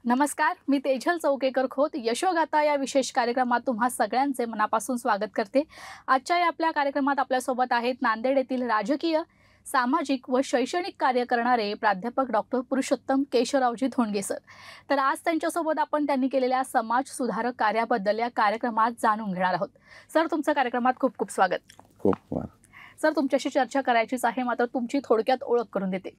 नमस्कार, मी तेजल चौकेकर खोत यशोगाथा या विशेष कार्यक्रमात तुम्हा सगळ्यांचे मनापासून स्वागत करते। आजच्या या आपल्या कार्यक्रमात आपल्यासोबत आहेत नांदेड येथील राजकीय, सामाजिक व शैक्षणिक कार्य करणारे प्राध्यापक डॉक्टर पुरुषोत्तम केशवरावजी धोंडगे सर। तर आज त्यांच्यासोबत आपण त्यांनी केलेल्या समाज सुधारक कार्याबद्दल या कार्यक्रमात जाणून घेणार आहोत। सर, तुमचं कार्यक्रमात खूप खूप स्वागत। खूप सर, तुमच्याशी चर्चा करायचीच आहे, मात्र तुमची थोडक्यात ओळख करून देते।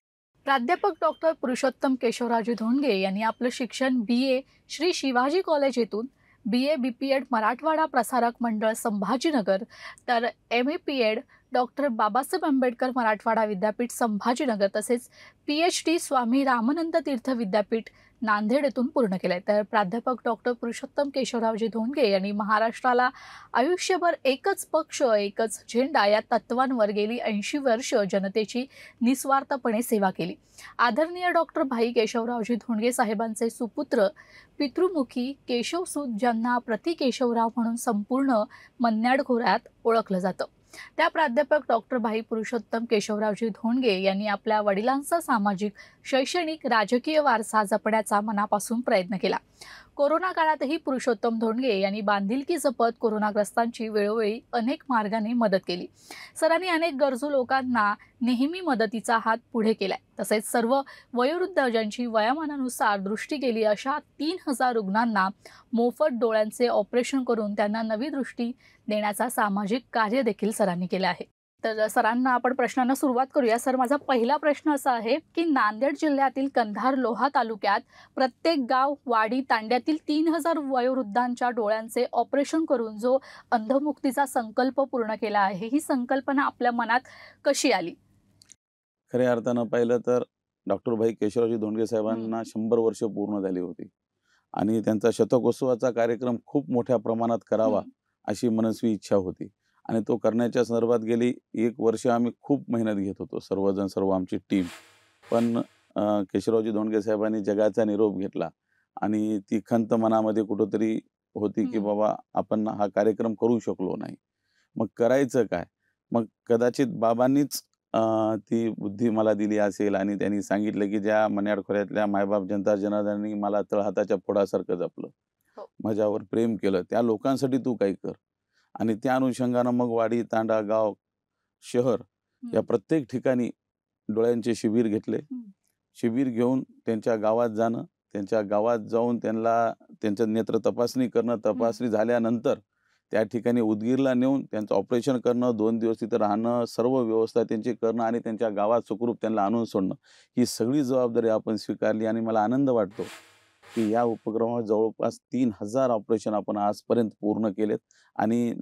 प्राध्यापक डॉक्टर पुरुषोत्तम केशवरावजी धोंडगे यांनी आपलं शिक्षण BA श्री शिवाजी कॉलेज येथून, BA BPEड मराठवाडा प्रसारक मंडळ संभाजीनगर, तर MA PEड डॉक्टर बाबासाहेब आंबेडकर मराठवाडा विद्यापीठ संभाजीनगर, तसेच PhD स्वामी रामानंद तीर्थ विद्यापीठ नांदेड येथून पूर्ण केलंय। तर प्राध्यापक डॉक्टर पुरुषोत्तम केशवरावजी धोंडगे यांनी महाराष्ट्राला आयुष्यभर एकच पक्ष एकच झेंडा या तत्वांवर गेली 80 वर्ष जनतेची निस्वार्थपणे सेवा केली। आदरणीय डॉक्टर भाई केशवरावजी धोंडगे साहेबांचे सुपुत्र पितृमुखी केशवसूत, ज्यांना प्रति केशवराव म्हणून संपूर्ण मन्याड खोऱ्यात ओळखलं जातं, त्या प्राध्यापक डॉक्टर भाई पुरुषोत्तम केशवरावजी धोंडगे यांनी आपल्या वडिलांचा सामाजिक, शैक्षणिक, राजकीय वारसा जपण्याचा मनापासून प्रयत्न केला। कोरोना काळातही पुरुषोत्तम धोंडगे यांनी बांधिलकी जपत कोरोनाग्रस्तांची वेळोवेळी अनेक मार्गाने मदत केली। सरांनी अनेक गरजू लोकांना नेहमी मदतीचा हात पुढे केलाय। तसेच सर्व वयोवृद्ध ज्यांची वयामानानुसार दृष्टी गेली अशा 3000 रुग्णांना मोफत डोळ्यांचे ऑपरेशन करून त्यांना नवी दृष्टी देण्याचा सामाजिक कार्य देखील सरांनी केले आहे। तर सरांना आपण प्रश्नांना सुरुवात करूया। सर, माझा पहिला प्रश्न असा आहे की नांदेड जिल्ह्यातील कंधार लोहा तालुक्यात प्रत्येक गाव, वाडी, तांड्यातील 3000 वयोवृद्धांच्या डोळ्यांचे ऑपरेशन करून जो अंधमुक्तीचा संकल्प पूर्ण केला आहे, ही संकल्पना आपल्या मनात कशी आली? खऱ्या अर्थानं पाहिलं तर डॉक्टर भाई केशवरावजी धोंडगे साहेबांना 100 वर्ष पूर्ण झाली होती आणि त्यांचा शतकोत्सवाचा कार्यक्रम खूप मोठ्या प्रमाणात करावा अशी मनस्वी इच्छा होती आणि तो करण्याच्या संदर्भात गेली 1 वर्ष आम्ही खूप मेहनत घेत होतो, सर्व आमची टीम। पण केशवरावजी धोंडगे साहेबांनी जगाचा निरोप घेतला आणि ती खंत मनामध्ये कुठेतरी होती की बाबा आपण हा कार्यक्रम करू शकलो नाही, मग करायचं काय? मग कदाचित बाबांनीच ती बुद्धी मला दिली असेल आणि त्यांनी सांगितलं की ज्या मन्याड खोऱ्यातल्या मायबाप जनता जनार्दनांनी मला तळहाताच्या फोडासारखं जपलं, माझ्यावर प्रेम केलं, त्या लोकांसाठी तू काही कर। आणि त्या अनुषंगानं मग वाडी, तांडा, गाव, शहर या प्रत्येक ठिकाणी डोळ्यांचे शिबिर घेतले। शिबिर घेऊन त्यांच्या गावात जाणं, त्यांच्या गावात जाऊन त्यांचं नेत्र तपासणी करणं, तपासणी झाल्यानंतर त्या ठिकाणी उदगीरला नेऊन त्यांचं ऑपरेशन करणं, 2 दिवस तिथं राहणं, सर्व व्यवस्था त्यांची करणं आणि त्यांच्या गावात सुखरूप त्यांना आणून सोडणं, ही सगळी जबाबदारी आपण स्वीकारली आणि मला आनंद वाटतो की या उपक्रमावर जवळपास 3000 ऑपरेशन आपण आजपर्यंत पूर्ण केलेत। आणि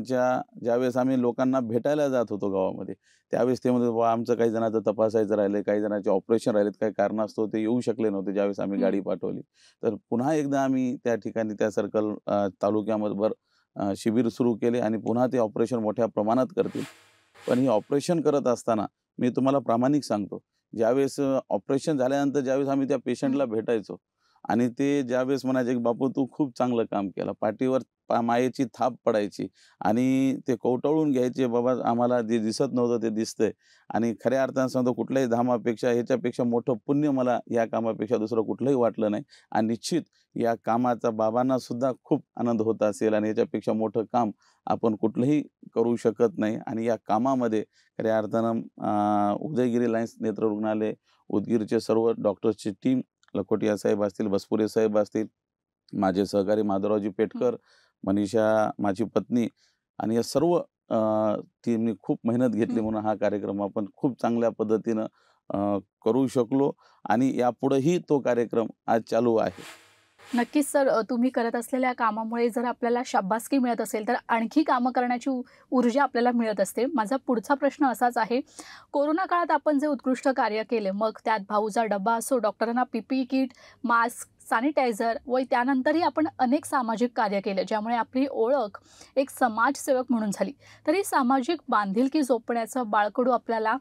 ज्यावेळेस आम्ही लोकांना भेटायला जात होतो गावामध्ये, त्यावेळेस ते म्हणत बाबा आमचं काही जणांचं तपासायचं राहिलंय, काही जणांचे ऑपरेशन राहिलेत, काही कारणास्तव ते येऊ शकले नव्हते ज्यावेळेस आम्ही गाडी पाठवली। तर पुन्हा एकदा आम्ही त्या ठिकाणी त्या सर्कल तालुक्यामध्ये शिबिर सुरू केले आणि पुन्हा ते ऑपरेशन मोठ्या प्रमाणात करतील। पण हे ऑपरेशन करत असताना मी तुम्हाला प्रामाणिक सांगतो, ज्यावेळेस ऑपरेशन झाल्यानंतर ज्यावेळेस आम्ही त्या पेशंटला भेटायचो आणि ते ज्यावेळेस म्हणायचे की बापू तू खूप चांगलं काम केलं, पाठीवर मायेची थाप पडायची आणि ते कवटाळून घ्यायचे, बाबा आम्हाला जे दिसत नव्हतं ते दिसतंय। आणि खऱ्या अर्थानं सांगतो, कुठल्याही धामापेक्षा ह्याच्यापेक्षा मोठं पुण्य मला या कामापेक्षा दुसरं कुठलंही वाटलं नाही आणि निश्चित या कामाचा बाबांना सुद्धा खूप आनंद होत असेल आणि याच्यापेक्षा मोठं काम आपण कुठलंही करू शकत नाही। आणि या कामामध्ये खऱ्या अर्थानं उदयगिरी लायन्स नेत्र रुग्णालय, उदगीरचे सर्व डॉक्टर्सची टीम, लखोटिया साहेब असतील, बसपुरे साहेब असतील, माझे सहकारी माधवरावजी पेटकर, मनीषा माझी पत्नी आणि या सर्व टीमनी खूप मेहनत घेतली म्हणून हा कार्यक्रम आपण खूप चांगल्या पद्धतीनं करू शकलो आणि यापुढेही तो कार्यक्रम आज चालू आहे। नक्कीच सर, तुम्ही करत असलेल्या कामामुळे जर आपल्याला शाबासकी मिळत असेल तर आणखी कामं करण्याची ऊर्जा आपल्याला मिळत असते। माझा पुढचा प्रश्न असाच आहे, कोरोना काळात आपण जे उत्कृष्ट कार्य केले, मग त्यात भाऊचा डब्बा असो, डॉक्टरांना PPE किट, मास्क, सॅनिटायझर व त्यानंतरही आपण अनेक सामाजिक कार्य केले, ज्यामुळे आपली ओळख एक समाजसेवक म्हणून झाली। तरी सामाजिक बांधिलकी जोपण्याचं बाळकडू आपल्याला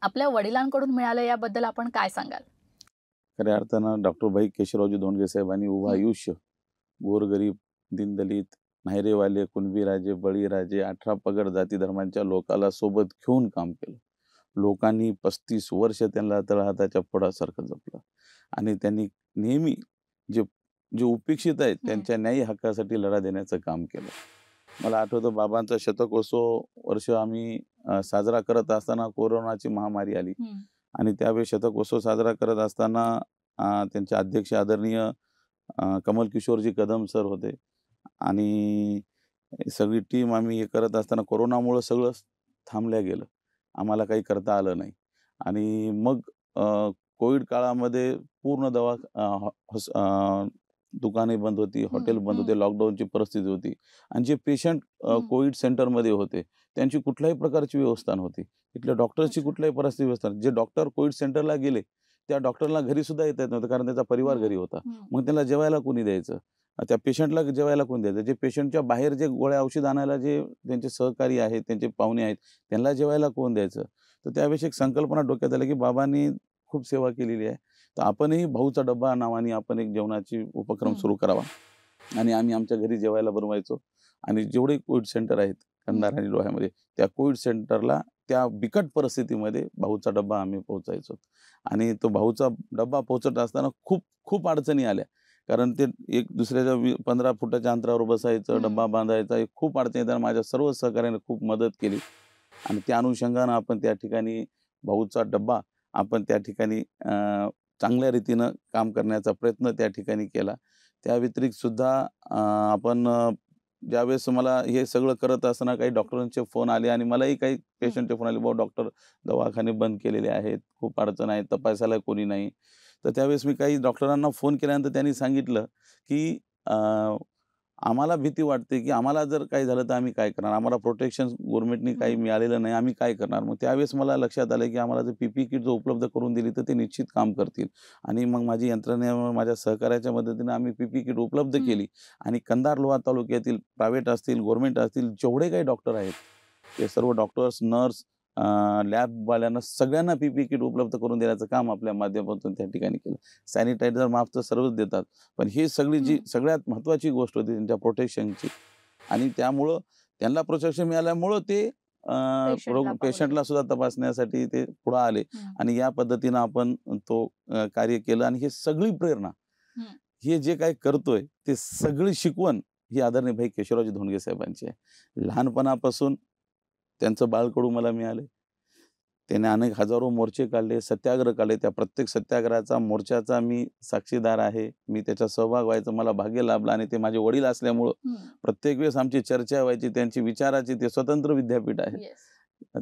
आपल्या वडिलांकडून मिळालं, याबद्दल आपण काय सांगाल? खऱ्या अर्थानं डॉक्टर भाई केशवरावजी धोंडगे साहेबांनी उभं आयुष्य गोरगरीब, दीनदलित, नायरेवाले, कुणबीराजे, बळीराजे, 18 पगड जाती धर्मांच्या लोकाला सोबत घेऊन काम केलं। लोकांनी 35 वर्ष त्यांना तळहाताच्या फोडासारखं जपलं आणि त्यांनी नेहमी जे जे उपेक्षित आहेत हं. त्यांच्या न्यायी हक्कासाठी लढा देण्याचं काम केलं. मला आठवतं बाबांचा शतकोत्सव वर्ष आम्ही साजरा करत असताना कोरोनाची महामारी आली हं. आणि त्यावेळी शतकोत्सव साजरा करत असताना त्यांचे अध्यक्ष आदरणीय कमल किशोरजी कदम सर होते आणि सगळी टीम आम्ही हे करत असताना कोरोनामुळं सगळं थांबलं गेलं. आम्हाला काही करता आलं नाही आणि मग कोविड काळामध्ये पूर्ण दुकाने बंद होती, हॉटेल बंद होते, लॉकडाऊनची परिस्थिती होती आणि जे पेशंट कोविड सेंटरमध्ये होते, त्यांची कुठल्याही प्रकारची व्यवस्था नव्हती. तिथल्या डॉक्टर्सची अच्छा. कुठल्याही परिस्थिती व्यवस्था नव्हती. जे डॉक्टर कोविड सेंटरला गेले, त्या डॉक्टरला घरी सुद्धा येता येत नव्हतं कारण त्यांचा परिवार घरी होता. मग त्याला जेवायला कोणी द्यायचं? त्या पेशंटला जेवायला कोणी द्यायचं? जे पेशंटच्या बाहेर जे गोळ्या औषध आणायला जे त्यांचे सहकारी आहेत, त्यांचे पाहुणे आहेत, त्यांना जेवायला कोण द्यायचं? तर त्यावेळेस एक संकल्पना डोक्यात आली, की बाबांनी खूप सेवा केलेली आहे. तर आपणही भाऊचा डब्बा नावाने आपण एक जेवणाची उपक्रम सुरू करावा आणि आम्ही आमच्या घरी जेवायला बनवायचो आणि जेवढे कोविड सेंटर आहेत कंधार आणि लोह्यामध्ये, त्या कोविड सेंटरला त्या बिकट परिस्थितीमध्ये भाऊचा डब्बा आम्ही पोहोचायचो आणि तो भाऊचा डब्बा पोहोचत असताना खूप खूप अडचणी आल्या. कारण ते एक दुसऱ्याच्या 15 फुटाच्या अंतरावर बसायचं, डब्बा बांधायचा, एक खूप अडचणी येताना माझ्या सर्व सहकाऱ्यांनी खूप मदत केली आणि त्या अनुषंगानं आपण त्या ठिकाणी भाऊचा डब्बा आपण त्या ठिकाणी चांगल्या रीतीनं काम करण्याचा प्रयत्न त्या ठिकाणी केला. त्या व्यतिरिक्त सुद्धा आपण ज्यावेळेस मला हे सगळं करत असताना काही डॉक्टरांचे फोन आले आणि मलाही काही पेशंटचे फोन आले, "भाऊ डॉक्टर दवाखाने बंद केलेले आहेत, खूप अडचण आहे, तपासायला कोणी नाही." तर त्यावेळेस मी काही डॉक्टरांना फोन केल्यानंतर त्यांनी सांगितलं, की आम्हाला भीती वाटते, की आम्हाला जर काही झालं तर आम्ही काय करणार? आम्हाला प्रोटेक्शन गव्हर्नमेंटनी काही मिळालेलं नाही, आम्ही काय करणार? मग त्यावेळेस मला लक्षात आलं, की आम्हाला जर पी-पी किट जर उपलब्ध करून दिली, तर ते निश्चित काम करतील आणि मग माझी यंत्रणेवर माझ्या सहकार्याच्या मदतीनं आम्ही पी-पी किट उपलब्ध केली आणि कंधार लोहा तालुक्यातील प्रायव्हेट असतील, गव्हर्नमेंट असतील, जेवढे काही डॉक्टर आहेत, ते सर्व डॉक्टर्स, नर्स, लॅबवाल्यांना सगळ्यांना पी-पी किट उपलब्ध करून देण्याचं काम आपल्या माध्यमातून त्या ठिकाणी केलं. सॅनिटायझर मास्क तर सर्वच देतात. पण ही सगळी जी सगळ्यात महत्त्वाची गोष्ट होती त्यांच्या प्रोटेक्शनची आणि त्यामुळं त्यांना प्रोटेक्शन मिळाल्यामुळं ते पेशंटला सुद्धा तपासण्यासाठी ते पुढे आले आणि या पद्धतीनं आपण तो कार्य केलं आणि ही सगळी प्रेरणा, हे जे काही करतोय ते सगळी शिकवण ही आदरणीय भाई केशवरावजी धोंडगे साहेबांची आहे. लहानपणापासून त्यांचं बाळकडू मला मिळाले. त्याने अनेक हजारो मोर्चे काढले, सत्याग्रह काढले. त्या प्रत्येक सत्याग्रहाचा, मोर्चाचा मी साक्षीदार आहे. मी त्याच्यात सहभाग व्हायचं मला भाग्य लाभलं आणि ते माझे वडील असल्यामुळं प्रत्येक वेळेस आमची चर्चा व्हायची. त्यांची विचाराची ते स्वतंत्र विद्यापीठ आहे.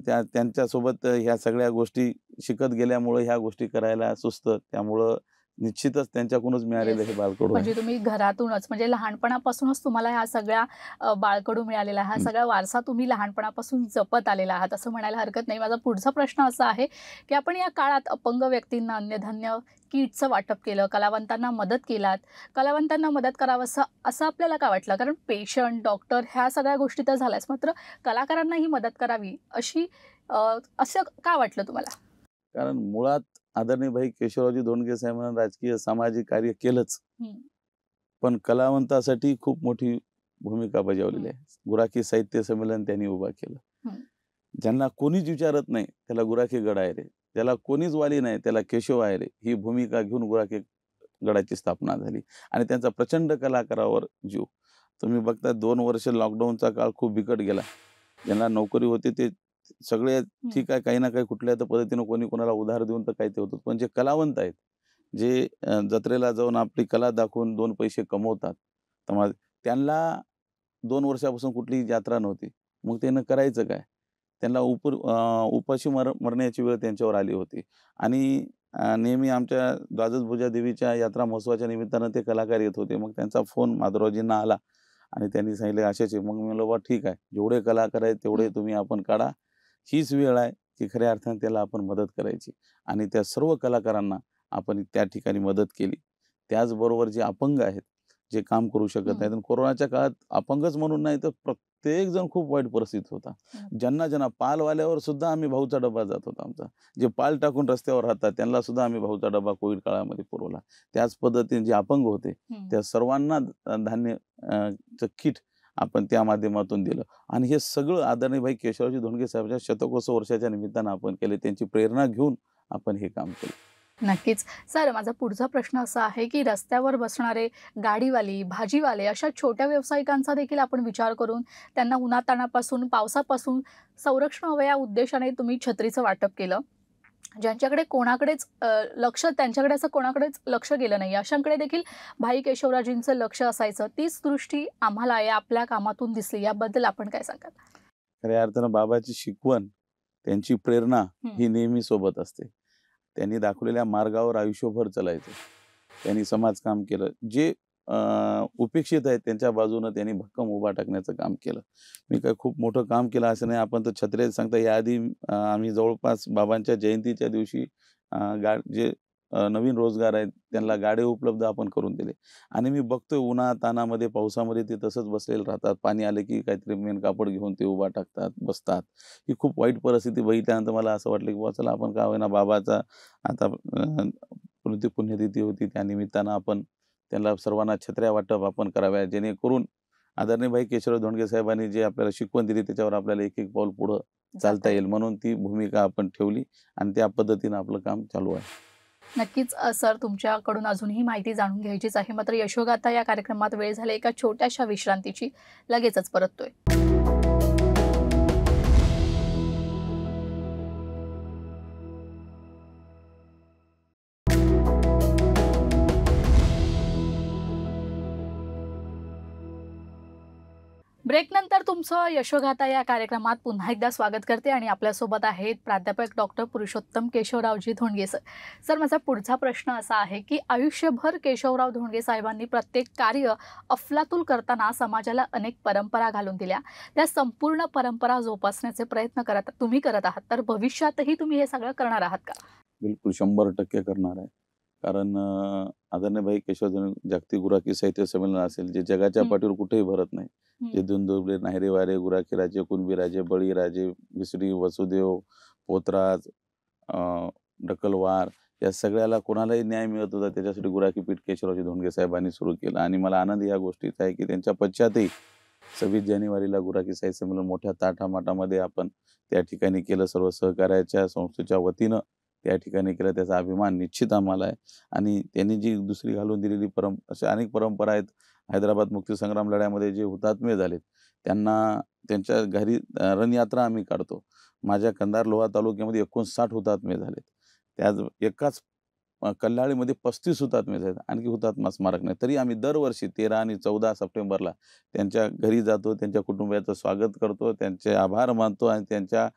त्यांच्यासोबत ह्या सगळ्या गोष्टी शिकत गेल्यामुळं ह्या गोष्टी करायला सुचतं. त्यामुळं निश्चितच त्यांच्याकडूनच मिळालेलं हे बाळकडू म्हणजे आहे. तुम्ही घरातूनच म्हणजे लहानपणापासूनच तुम्हाला ह्या सगळ्या बाळकडू मिळालेला हा सगळा वारसा तुम्ही लहानपणापासून जपत आलेला आहात असं म्हणायला हरकत नाही. माझा पुढचा प्रश्न असा आहे, की आपण या काळात अपंग व्यक्तींना अन्नधान्य किटचं वाटप केलं, कलावंतांना मदत केलात. कलावंतांना मदत करावं असं आपल्याला का वाटलं? कारण पेशंट, डॉक्टर ह्या सगळ्या गोष्टी तर झाल्याच, मात्र कलाकारांनाही मदत करावी असं का वाटलं तुम्हाला? कारण मुळात आदरणीय भाई केशवरावजी धोंडगे साहेबांनी राजकीय सामाजिक कार्य केलंच. पण कलावंतासाठी खूप मोठी भूमिका बजावलेली आहे. गुराखी साहित्य संमेलन त्यांनी उभा केलं. ज्यांना कोणीच विचारत नाही त्याला गुराखी गड आहे रे, ज्याला कोणीच वाली नाही त्याला केशव आहे रे, ही भूमिका घेऊन गुराखी गडाची स्थापना झाली आणि त्यांचा प्रचंड कलाकारावर जीव. तुम्ही बघता 2 वर्ष लॉकडाऊनचा काळ खूप बिकट गेला. ज्यांना नोकरी होती ते सगळे ठीक आहे, काही ना काही कुठल्या तर पद्धतीनं कोणी कोणाला उधार देऊन तर काही ते होतं. पण जे कलावंत आहेत, जे जत्रेला जाऊन आपली कला दाखवून 2 पैसे कमवतात, तर मग त्यांना 2 वर्षापासून कुठलीही यात्रा नव्हती. मग त्यानं करायचं काय? त्यांना उपाशी मरण्याची वेळ त्यांच्यावर आली होती आणि नेहमी आमच्या द्वादशभुजा देवीच्या यात्रा महोत्सवाच्या निमित्तानं ते कलाकार येत होते. मग त्यांचा फोन माधवरावजींना आला आणि त्यांनी सांगितले असेच आहे. मग मी म्हणलं, "बाबा ठीक आहे, जेवढे कलाकार आहेत तेवढे तुम्ही आपण काढा. हीच वेळ आहे की खऱ्या अर्थाने त्याला आपण मदत करायची." आणि त्या सर्व कलाकारांना आपण त्या ठिकाणी मदत केली. त्याचबरोबर जे अपंग आहेत, जे काम करू शकत नाहीत आणि कोरोनाच्या काळात अपंगच म्हणून नाही तर प्रत्येक जण खूप वाईट परिस्थितीत होता. ज्यांना पालवाल्यावर सुद्धा आम्ही भाऊचा डबा जात होता आमचा. जे पाल टाकून रस्त्यावर राहतात त्यांना सुद्धा आम्ही भाऊचा डबा कोविड काळामध्ये पुरवला. त्याच पद्धतीने जे अपंग होते त्या सर्वांना धान्य चं किट आपण त्या माध्यमातून दिलं आणि हे सगळं आदरणीय भाई केशवरावजी धोंडगे साहेबांच्या शतकोत्सव वर्षाच्या निमित्तानं आपण केले. त्यांची प्रेरणा घेऊन आपण हे काम केलं. नक्कीच. सर, माझा पुढचा प्रश्न असा आहे, की रस्त्यावर बसणारे गाडीवाली, भाजीवाले अशा छोट्या व्यावसायिकांचा देखील आपण विचार करून त्यांना उन्हातान्हापासून, पावसापासून संरक्षण व्हावं या उद्देशाने तुम्ही छत्रीचं वाटप केलं. ज्यांच्याकडे कोणाकडेच लक्ष त्यांच्याकडे असं कोणाकडेच लक्ष गेलं नाही. अशांकडे देखील भाई केशवराजेंचं लक्ष असायचं. तीच दृष्टी आम्हाला या आपल्या कामातून दिसली. याबद्दल आपण काय सांगाल? खऱ्या अर्थानं बाबाची शिकवण, त्यांची प्रेरणा हं. ही नेहमी सोबत असते. त्यांनी दाखवलेल्या मार्गावर आयुष्यभर चालायचं. त्यांनी समाजकाम केलं. जे उपेक्षित आहेत त्यांच्या बाजूनं त्यांनी भक्कम उभा टाकण्याचं काम केलं. मी काय खूप मोठं काम केलं असं नाही. आपण तर छत्र्या सांगता याआधी आम्ही जवळपास बाबांच्या जयंतीच्या दिवशी जे नवीन रोजगार आहेत त्यांना गाडे उपलब्ध आपण करून दिले. आणि मी बघतोय उन्हातान्हामध्ये, पावसामध्ये ते तसंच बसलेले राहतात. पाणी आले की काहीतरी मेन कापड घेऊन ते उभा टाकतात, बसतात. ही खूप वाईट परिस्थिती बघितल्यानंतर मला असं वाटलं की बुवा चला आपण का होईना बाबाचा आता पुण्यतिथी होती त्या निमित्तानं आपण त्यांना सर्वांना छत्र्या वाटप आपण कराव्या, जेणेकरून आदरणीय भाई केशवराव धोंडगे साहेबांनी जे आपल्याला शिकवण दिली त्याच्यावर आपल्याला एक एक पाऊल पुढं चालता येईल म्हणून ती भूमिका आपण ठेवली आणि त्या पद्धतीनं आपलं काम चालू आहे. नक्कीच सर, तुमच्याकडून अजूनही माहिती जाणून घ्यायचीच आहे. मात्र यशोगाथा या कार्यक्रमात वेळ झाली एका छोट्याशा विश्रांतीची. लगेचच परततोय. ब्रेकनंतर तुमचं यशोगाथा या कार्यक्रमात पुन्हा एकदा स्वागत करते आणि आपल्यासोबत आहेत प्राध्यापक doctor Purushottam Keshavraoji Dhondge sir. Sir, माझा पुढचा प्रश्न असा आहे, की आयुष्यभर केशवराव धोंडगे साहेबांनी प्रत्येक कार्य अफलातून करताना समाजाला अनेक परंपरा घालून दिल्या. त्या संपूर्ण परंपरा जोपासण्याचे प्रयत्न तुम्ही करत आहात. तर भविष्यातही तुम्ही हे सगळं करणार आहात का? बिलकुल 100% करणार आहे. कारण आदरणीय भाई केशव जागतिक गुराखी साहित्य संमेलन असेल, जे जगाच्या हं, पाठीवर कुठेही भरत नाही. हं, जे दुंदुबले, नाहिरेवारे, गुराखी राजे, कुणबी राजे, बळी राजे, विसरी, वसुदेव, पोतराज, अ, डकलवार या सगळ्याला कोणालाही न्याय मिळत होता. त्याच्यासाठी गुराखी पीठ केशवरावजी धोंडगे साहेबांनी सुरू केलं आणि मला आनंद या गोष्टीचा आहे, की त्यांच्या पश्चातही 26 जानेवारीला गुराखी साहित्य संमेलन मोठ्या ताठामाटामध्ये आपण त्या ठिकाणी केलं. सर्व सहकार्याच्या संस्थेच्या वतीनं त्या ठिकाणी केलं. त्याचा अभिमान निश्चित आम्हाला आहे आणि त्यांनी जी दुसरी घालून दिलेली अशा अनेक परंपरा आहेत. हैदराबाद मुक्तीसंग्राम लढ्यामध्ये जे हुतात्मे झालेत, त्यांना त्यांच्या घरी रणयात्रा आम्ही काढतो. माझ्या कंधार लोहा तालुक्यामध्ये 59 हुतात्मे झालेत. त्याच एकाच कल्लाळीमध्ये 35 हुतात्मे झालेत. आणखी हुतात्मा स्मारक नाही. तरी आम्ही दरवर्षी 13 आणि 14 सप्टेंबरला त्यांच्या घरी जातो, त्यांच्या कुटुंबियाचं स्वागत करतो, त्यांचे आभार मानतो आणि त्यांच्या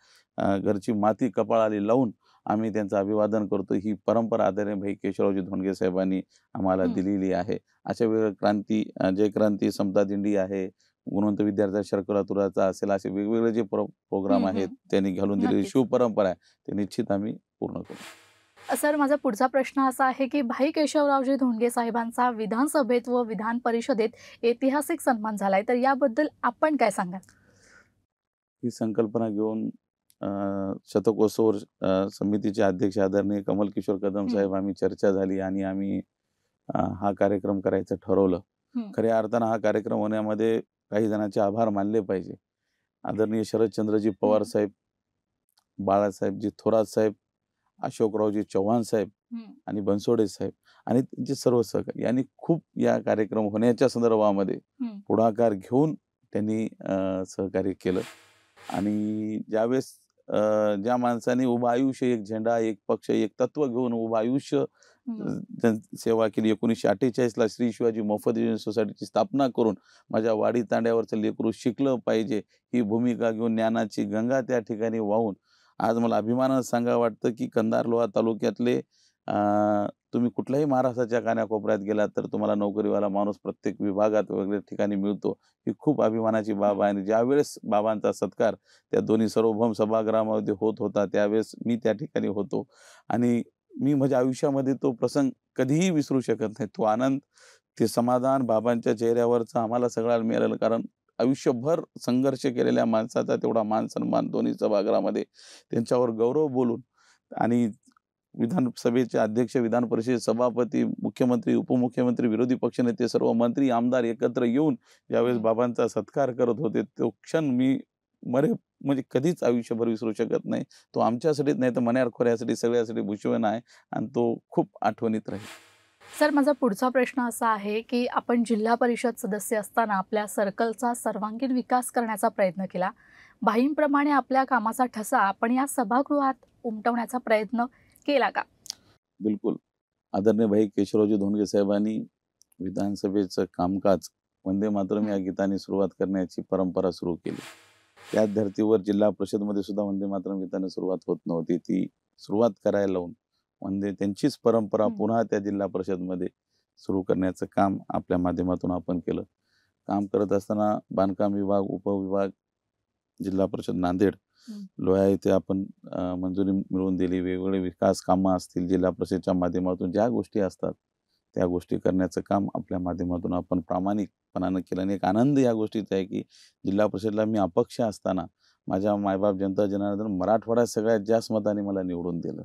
घरची माती कपाळाला लावून आम्ही त्यांचं अभिवादन करतो. ही परंपरा आदरणीय भाई केशवरावजी धोंडगे साहेबांनी आम्हाला हं, दिलेली आहे. अशा वेगवेगळ्या जय क्रांती, समता दिंडी आहे, गुणवंत विद्यार्थी शर्करा तुराचा असेल, असे वेगवेगळे जे प्रोग्राम हं, आहेत, हं. त्यांनी घालून दिलेली नक्कीच. शिवपरंपरा आहे, ते निश्चित आम्ही पूर्ण करू. सर, माझा पुढचा प्रश्न असा आहे, की भाई केशवरावजी धोंडगे साहेबांचा विधानसभेत व विधान परिषदेत ऐतिहासिक सन्मान झालाय. तर याबद्दल आपण काय सांगाल? ही संकल्पना घेऊन शतकोत्सव समितीचे अध्यक्ष आदरणीय कमल किशोर कदम हं, साहेब आम्ही चर्चा झाली आणि आम्ही हा कार्यक्रम करायचं ठरवलं. हं, खऱ्या अर्थानं हा कार्यक्रम होण्यामध्ये काही जणांचे आभार मानले पाहिजे. आदरणीय शरदचंद्रजी पवार हं, साहेब, बाळासाहेबजी थोरात साहेब, अशोकरावजी चव्हाण साहेब हं, आणि बनसोडे साहेब आणि त्यांचे सर्व सहकारी यांनी खूप या कार्यक्रम होण्याच्या संदर्भामध्ये हं, पुढाकार घेऊन त्यांनी सहकार्य केलं. आणि ज्यावेळेस ज्या माणसाने उभं आयुष्य, एक झेंडा, एक पक्ष, एक तत्व घेऊन उभं आयुष्य हं, सेवा केली. 1948ला श्री शिवाजी मोफत सोसायटीची स्थापना करून माझ्या वाडी तांड्यावरचं लेकरू शिकलं पाहिजे, ही भूमिका घेऊन ज्ञानाची गंगा त्या ठिकाणी वाहून आज मला अभिमानानं सांगावं वाटतं, की कंधार लोहा तालुक्यातले तुम्ही कुठल्याही महाराष्ट्राच्या कानाकोपऱ्यात गेलात तर तुम्हाला नोकरीवाला माणूस प्रत्येक विभागात वगैरे ठिकाणी मिळतो. ही खूप अभिमानाची बाब हं. आहे आणि ज्यावेळेस बाबांचा सत्कार त्या दोन्ही सार्वभौम सभागृहामध्ये होत होता, त्यावेळेस मी त्या ठिकाणी होतो आणि मी माझ्या आयुष्यामध्ये तो प्रसंग कधीही विसरू शकत नाही. तो आनंद, ते समाधान बाबांच्या चेहऱ्यावरचं आम्हाला सगळ्याला मिळालेलं. कारण आयुष्यभर संघर्ष केलेल्या माणसाचा तेवढा मान-सन्मान दोन्ही सभागृहामध्ये त्यांच्यावर गौरव बोलून आणि विधानसभेचे अध्यक्ष, विधान परिषद सभापती, मुख्यमंत्री, उपमुख्यमंत्री, विरोधी पक्षनेते, सर्व मंत्री, आमदार एकत्र येऊन ज्यावेळेस हं. बाबांचा सत्कार करत होते, तो क्षण मी म्हणजे कधीच आयुष्यभर विसरू शकत नाही. तो आमच्यासाठीच नाही तर मण्यार खोऱ्यासाठी सगळ्यासाठी भुषवण आहे आणि तो खूप आठवणीत राहील. सर, माझा पुढचा प्रश्न असा आहे, की आपण जिल्हा परिषद सदस्य असताना आपल्या सर्कलचा सर्वांगीण विकास करण्याचा प्रयत्न केला. भाईंप्रमाणे आपल्या कामाचा ठसा आपण या सभागृहात उमटवण्याचा प्रयत्न केला का? बिलकुल. आदरणीय भाई केशवरावजी धोंडगे साहेबांनी विधानसभेचं कामकाज वंदे मातरम या हं. गीताने सुरुवात करण्याची परंपरा सुरू केली. त्याच धर्तीवर जिल्हा परिषदमध्ये सुद्धा वंदे मातरम गीताने सुरुवात होत नव्हती. ती सुरुवात करायला लावून त्यांचीच परंपरा हं. पुन्हा त्या जिल्हा परिषदमध्ये सुरू करण्याचं काम आपल्या माध्यमातून आपण केलं. काम करत असताना बांधकाम विभाग, उपविभाग, जिल्हा परिषद नांदेड, हं. लोहा येथे आपण मंजुरी मिळवून दिली. वेगवेगळे विकास कामं असतील, जिल्हा परिषदेच्या माध्यमातून ज्या गोष्टी असतात, त्या गोष्टी करण्याचं काम आपल्या माध्यमातून आपण प्रामाणिकपणानं केलं. आणि एक आनंद या गोष्टीचा आहे, की जिल्हा परिषदला मी अपक्ष असताना माझ्या मायबाप जनता जनार्दन मराठवाड्यात सगळ्यात जास्त मताने मला निवडून दिलं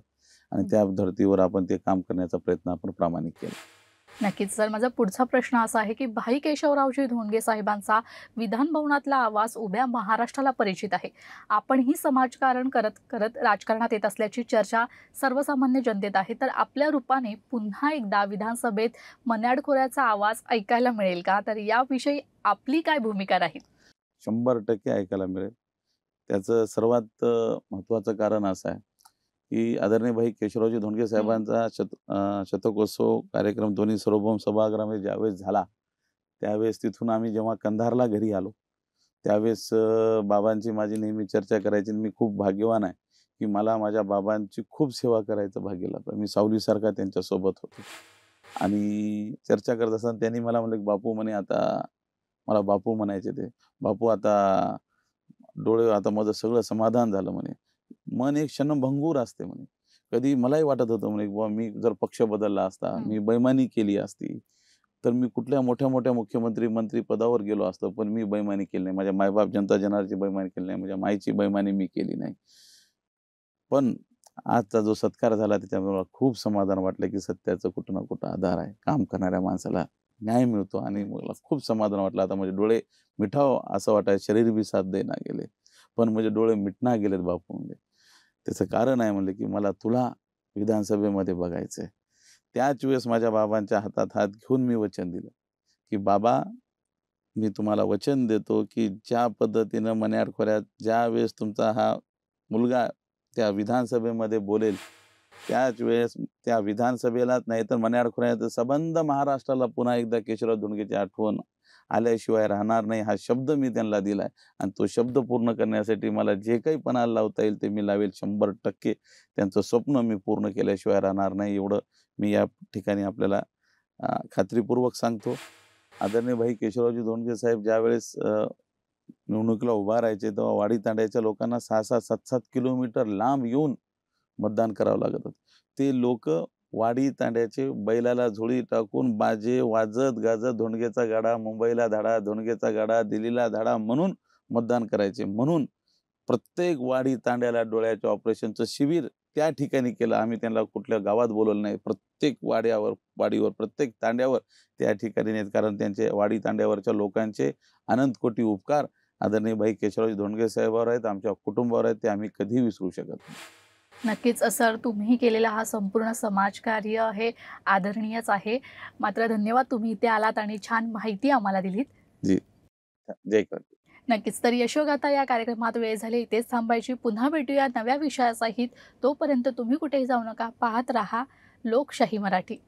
आणि हं. त्या धर्तीवर आपण ते काम करण्याचा प्रयत्न आपण प्रामाणिक केला. नक्कीच सर. माझा पुढचा प्रश्न असा आहे, की भाई केशवरावजी धोंडगे साहेबांचा विधान भवनातला आवाज उभ्या महाराष्ट्राला परिचित आहे. आपणही समाजकारण करत करत राजकारणात येत असल्याची चर्चा सर्वसामान्य जनतेत आहे. तर आपल्या रूपाने पुन्हा एकदा विधानसभेत मन्याड खोऱ्याचा आवाज ऐकायला मिळेल का? तर याविषयी आपली काय भूमिका राहील? 100% ऐकायला मिळेल. त्याचं सर्वात महत्त्वाचं कारण असं आहे, की आदरणीय भाई केशवरावजी धोंडगे हं. साहेबांचा शतकोत्सव कार्यक्रम दोन्ही सार्वभौम सभागृहामध्ये ज्यावेळेस झाला, त्यावेळेस तिथून आम्ही जेव्हा कंधारला घरी आलो, त्यावेळेस बाबांची माझी नेहमी चर्चा करायची आणि मी खूप भाग्यवान आहे, की मला माझ्या बाबांची खूप सेवा करायचं भाग्य लाभलं. मी सावलीसारखा त्यांच्यासोबत होतो आणि चर्चा करत असताना त्यांनी मला म्हणलं, की "बापू," म्हणे, "आता" मला बापू म्हणायचे ते. "बापू, आता डोळे, आता माझं सगळं समाधान झालं," म्हणे. मन एक क्षणभंगूर असते म्हणे. कधी मलाही वाटत होतं म्हणे, बुवा मी जर पक्ष बदलला असता, हं. मी बेईमानी केली असती, तर मी कुठल्या मोठ्या-मोठ्या मुख्यमंत्री, मंत्री पदावर गेलो असतो. पण मी बेईमानी केली नाही. माझ्या मायबाप जनता जनार्दनची बेईमानी केली नाही. माझ्या माईची बेईमानी मी केली नाही. पण आजचा जो सत्कार झाला त्याच्यामुळे मला खूप समाधान वाटलं, की सत्याचं कुठं ना कुठं आधार आहे. काम करणाऱ्या माणसाला न्याय मिळतो आणि मला खूप समाधान वाटलं. आता माझे डोळे मिटावं असं वाटायचं, शरीर बी साथ देईना गेले. पण माझे डोळे मिटना गेलेत बापू म्हणले. त्याचं कारण आहे म्हणले, की मला तुला विधानसभेमध्ये बघायचंय. त्याच वेळेस माझ्या बाबांच्या हातात हात घेऊन मी वचन दिलं, की "बाबा, मी तुम्हाला वचन देतो, की ज्या पद्धतीनं मन्याड खोऱ्यात ज्यावेळेस तुमचा हा मुलगा त्या विधानसभेमध्ये बोलेल, त्याच वेळेस त्या विधानसभेलाच नाही तर मन्याड खोऱ्यात संबंध महाराष्ट्राला पुन्हा एकदा केशवराव धोंडगेची आठवण आल्याशिवाय राहणार नाही." हा शब्द मी त्यांना दिलाय आणि तो शब्द पूर्ण करण्यासाठी मला जे काही पणाला लावता येईल ते मी लावेल. 100% त्यांचं स्वप्न मी पूर्ण केल्याशिवाय राहणार नाही, एवढं मी या ठिकाणी आपल्याला खात्रीपूर्वक सांगतो. आदरणीय भाई केशवरावजी धोंडगे साहेब ज्यावेळेस निवडणुकीला उभा राहायचे, तेव्हा वाडी तांड्याच्या लोकांना 6-6, 7-7 किलोमीटर लांब येऊन मतदान करावं लागत होतं. ते लोकं वाडी तांड्याचे बैलाला झोळी टाकून बाजे वाजत-गाजत धोंडगेचा गाडा, मुंबईला धाडा, धोंडगेचा गाडा, दिल्लीला धाडा म्हणून मतदान करायचे. म्हणून प्रत्येक वाडी तांड्याला डोळ्याच्या ऑपरेशनचं शिबिर त्या ठिकाणी केलं. आम्ही त्यांना कुठल्या गावात बोलवलं नाही. प्रत्येक वाडीवर, प्रत्येक तांड्यावर त्या ठिकाणी नेत. कारण त्यांचे वाडी तांड्यावरच्या लोकांचे अनंत कोटी उपकार आदरणीय भाई केशवरावजी धोंडगे साहेबांवर आहेत, आमच्या कुटुंबावर आहेत. ते आम्ही कधीही विसरू शकत नाही. नक्कीच सर, तुम्ही केलेला हा संपूर्ण समाजकार्य हे आदरणीयच आहे. मात्र धन्यवाद, तुम्ही इथे आलात आणि छान माहिती आम्हाला दिलीत. जी. जय क्रांती. नक्कीच. तर यशोगाथा या कार्यक्रमात वेळ झाली इथेच थांबायची. पुन्हा भेटूया नव्या विषयासहित. तोपर्यंत तुम्ही कुठेही जाऊ नका. पाहत रहा लोकशाही मराठी.